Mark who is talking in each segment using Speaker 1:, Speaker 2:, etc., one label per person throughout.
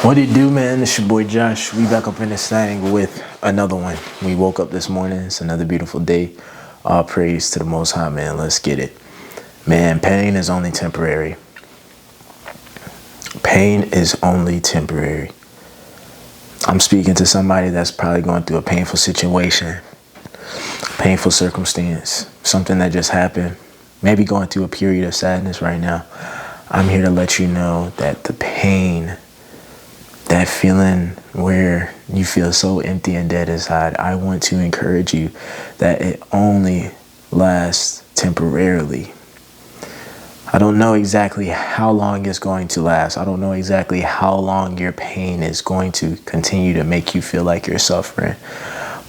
Speaker 1: What it do, man? It's your boy Josh. We back up in this thing with another one. We woke up this morning. It's another beautiful day. All praise to the Most High, man. Let's get it. Man, pain is only temporary. Pain is only temporary. I'm speaking to somebody that's probably going through a painful situation, painful circumstance, something that just happened, maybe going through a period of sadness right now. I'm here to let you know that the pain, that feeling where you feel so empty and dead inside, I want to encourage you that it only lasts temporarily. I don't know exactly how long it's going to last. I don't know exactly how long your pain is going to continue to make you feel like you're suffering.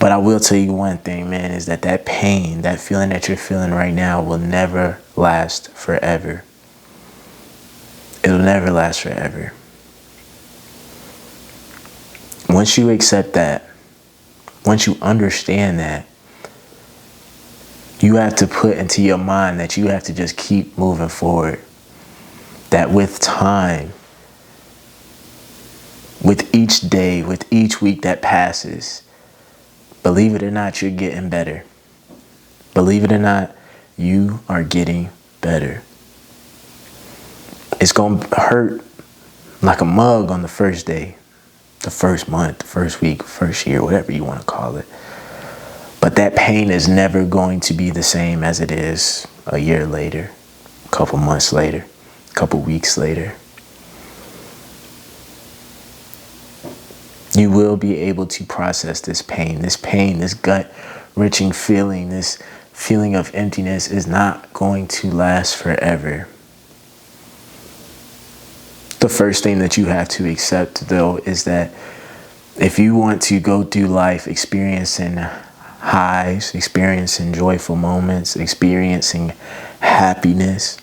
Speaker 1: But I will tell you one thing, man, is that pain, that feeling that you're feeling right now will never last forever. It'll never last forever. Once you accept that, once you understand that, you have to put into your mind that you have to just keep moving forward. That with time, with each day, with each week that passes, believe it or not, you're getting better. Believe it or not, you are getting better. It's going to hurt like a mug on the first day, the first month, the first week, first year, whatever you want to call it. But that pain is never going to be the same as it is a year later, a couple months later, a couple weeks later. You will be able to process this pain, this gut-wrenching feeling, this feeling of emptiness is not going to last forever. The first thing that you have to accept, though, is that if you want to go through life experiencing highs, experiencing joyful moments, experiencing happiness,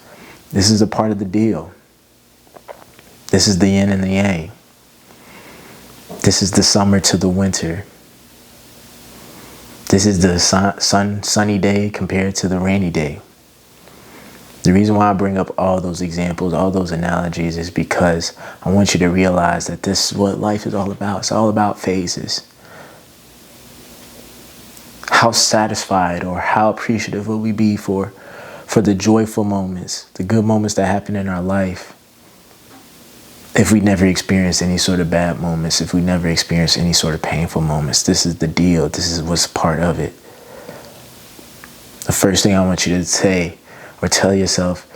Speaker 1: this is a part of the deal. This is the yin and the yang. This is the summer to the winter. This is the sunny day compared to the rainy day. The reason why I bring up all those examples, all those analogies, is because I want you to realize that this is what life is all about. It's all about phases. How satisfied or how appreciative will we be for the joyful moments, the good moments that happen in our life, if we never experience any sort of bad moments, if we never experience any sort of painful moments? This is the deal. This is what's part of it. The first thing I want you to say or tell yourself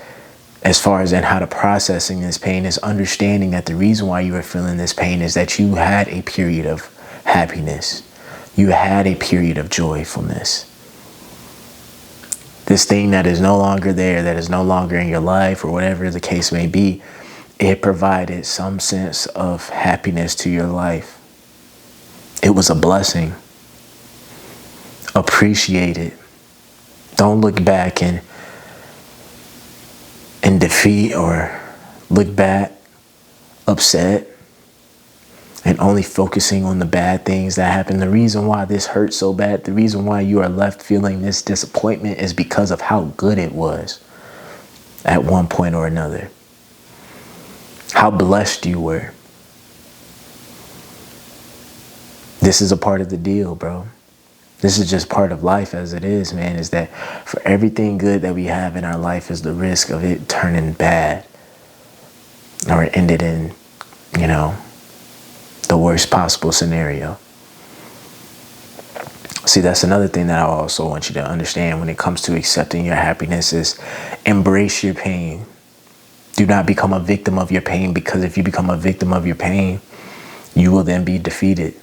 Speaker 1: as far as in how to processing this pain is understanding that the reason why you are feeling this pain is that you had a period of happiness. You had a period of joyfulness. This thing that is no longer there, that is no longer in your life or whatever the case may be, it provided some sense of happiness to your life. It was a blessing. Appreciate it. Don't look back in defeat or look back upset and only focusing on the bad things that happen. The reason why this hurts so bad, the reason why you are left feeling this disappointment is because of how good it was at one point or another. How blessed you were. This is a part of the deal, bro. This is just part of life as it is, man, is that for everything good that we have in our life is the risk of it turning bad or it ended in, the worst possible scenario. See, that's another thing that I also want you to understand when it comes to accepting your happiness is embrace your pain. Do not become a victim of your pain, because if you become a victim of your pain, you will then be defeated.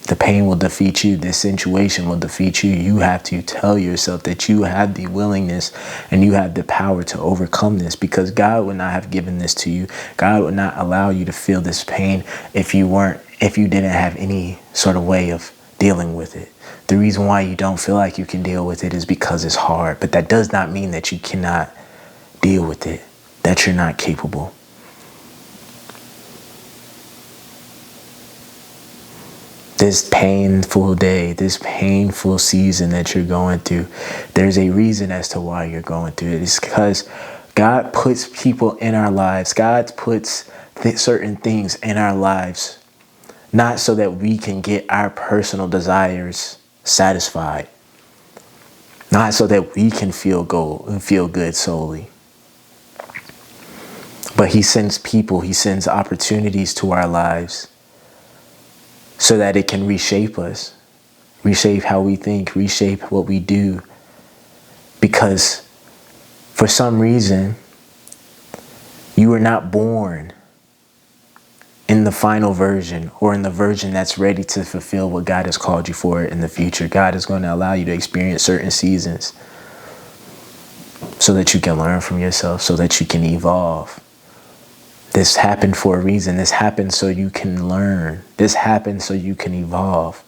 Speaker 1: The pain will defeat you. This situation will defeat you. You have to tell yourself that you have the willingness and you have the power to overcome this, because God would not have given this to you. God would not allow you to feel this pain if you didn't have any sort of way of dealing with it. The reason why you don't feel like you can deal with it is because it's hard. But that does not mean that you cannot deal with it, that you're not capable. This painful day, this painful season that you're going through, there's a reason as to why you're going through it. It's because God puts people in our lives. God puts certain things in our lives, not so that we can get our personal desires satisfied, not so that we can feel good solely. But he sends people, he sends opportunities to our lives so that it can reshape us, reshape how we think, reshape what we do. Because for some reason, you were not born in the final version or in the version that's ready to fulfill what God has called you for in the future. God is going to allow you to experience certain seasons so that you can learn from yourself, so that you can evolve. This happened for a reason. This happened so you can learn. This happened so you can evolve.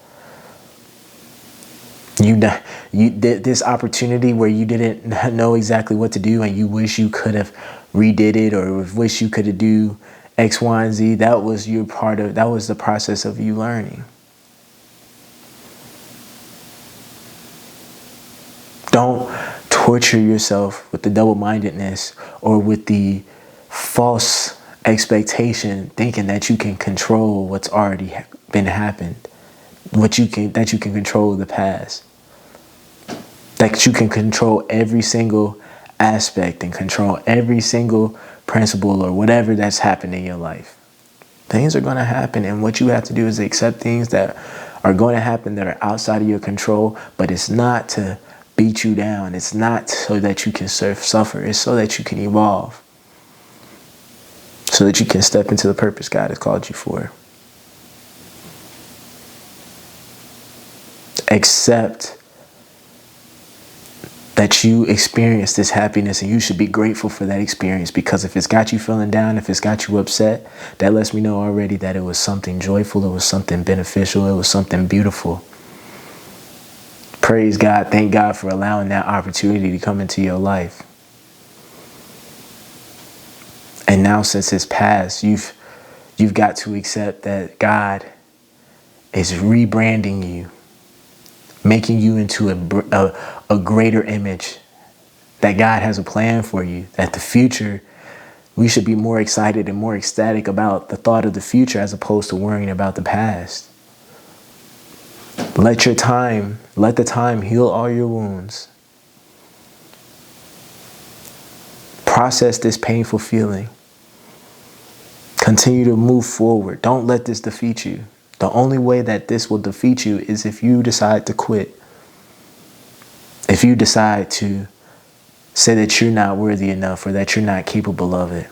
Speaker 1: This opportunity where you didn't know exactly what to do and you wish you could have redid it or wish you could have do X, Y, and Z. That was the process of you learning. Don't torture yourself with the double-mindedness or with the false expectation, thinking that you can control what's already been happened, that you can control the past, that you can control every single aspect and control every single principle or whatever that's happened in your life. Things are going to happen, and what you have to do is accept things that are going to happen that are outside of your control, but it's not to beat you down. It's not so that you can suffer. It's so that you can evolve, so that you can step into the purpose God has called you for. Accept that you experience this happiness, and you should be grateful for that experience, because if it's got you feeling down, if it's got you upset, that lets me know already that it was something joyful, it was something beneficial, it was something beautiful. Praise God. Thank God for allowing that opportunity to come into your life. And now, since it's past, you've got to accept that God is rebranding you, making you into a greater image, that God has a plan for you, that the future, we should be more excited and more ecstatic about the thought of the future as opposed to worrying about the past. Let the time heal all your wounds. Process this painful feeling. Continue to move forward. Don't let this defeat you. The only way that this will defeat you is if you decide to quit. If you decide to say that you're not worthy enough or that you're not capable of it.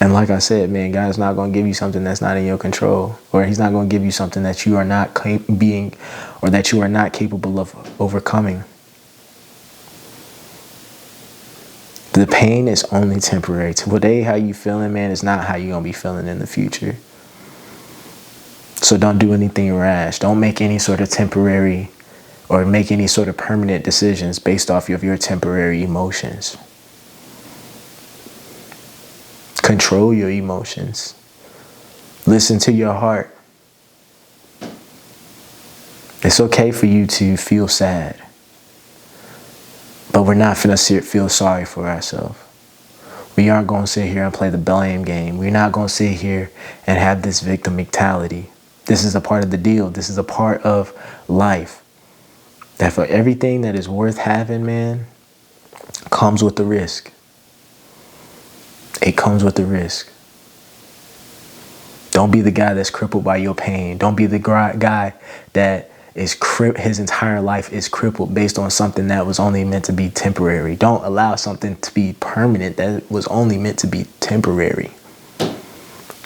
Speaker 1: And like I said, man, God's not going to give you something that's not in your control, or he's not going to give you something that you are not that you are not capable of overcoming. The pain is only temporary. Today, how you feeling, man, is not how you're going to be feeling in the future. So don't do anything rash. Don't make any sort of temporary or make any sort of permanent decisions based off of your temporary emotions. Control your emotions. Listen to your heart. It's okay for you to feel sad, but we're not finna feel sorry for ourselves. We aren't going to sit here and play the blame game. We're not going to sit here and have this victim mentality. This is a part of the deal. This is a part of life. That for everything that is worth having, man, comes with the risk. It comes with the risk. Don't be the guy that's crippled by your pain. Don't be the guy that is his entire life is crippled based on something that was only meant to be temporary. Don't allow something to be permanent that was only meant to be temporary.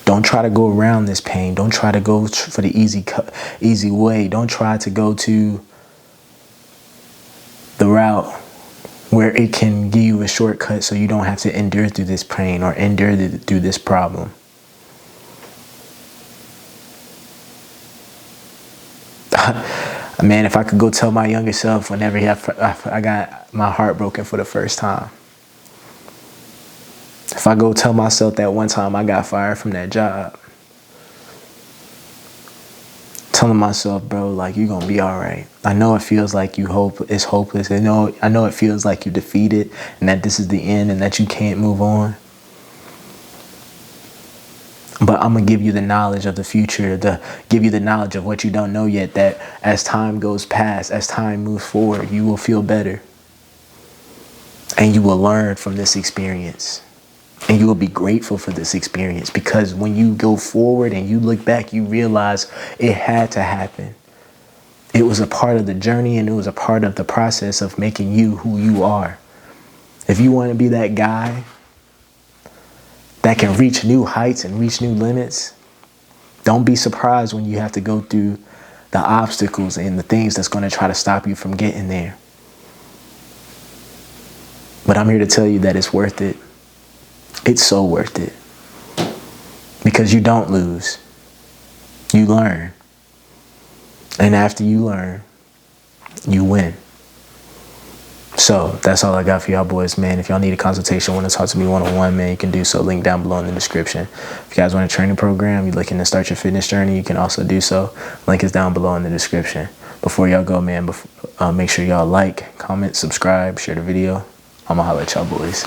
Speaker 1: Don't try to go around this pain. Don't try to go for the easy way. Don't try to go to the route where it can give you a shortcut so you don't have to endure through this pain or endure through this problem. Man, if I could go tell my younger self whenever I got my heart broken for the first time. If I go tell myself that one time I got fired from that job. telling myself, bro, like, you're gonna be all right. I know it feels like it's hopeless. I know it feels like you're defeated and that this is the end and that you can't move on. But I'm gonna give you the knowledge of the future, give you the knowledge of what you don't know yet, that as time goes past, as time moves forward, you will feel better. And you will learn from this experience. And you will be grateful for this experience, because when you go forward and you look back, you realize it had to happen. It was a part of the journey, and it was a part of the process of making you who you are. If you want to be that guy that can reach new heights and reach new limits, don't be surprised when you have to go through the obstacles and the things that's going to try to stop you from getting there. But I'm here to tell you that it's worth it. It's so worth it. Because you don't lose. You learn. And after you learn, you win. So that's all I got for y'all boys, man. If y'all need a consultation, want to talk to me one-on-one, man, you can do so. Link down below in the description. If you guys want a training program, you're looking to start your fitness journey, you can also do so. Link is down below in the description. Before y'all go, man, make sure y'all like, comment, subscribe, share the video. I'm gonna holler at y'all boys.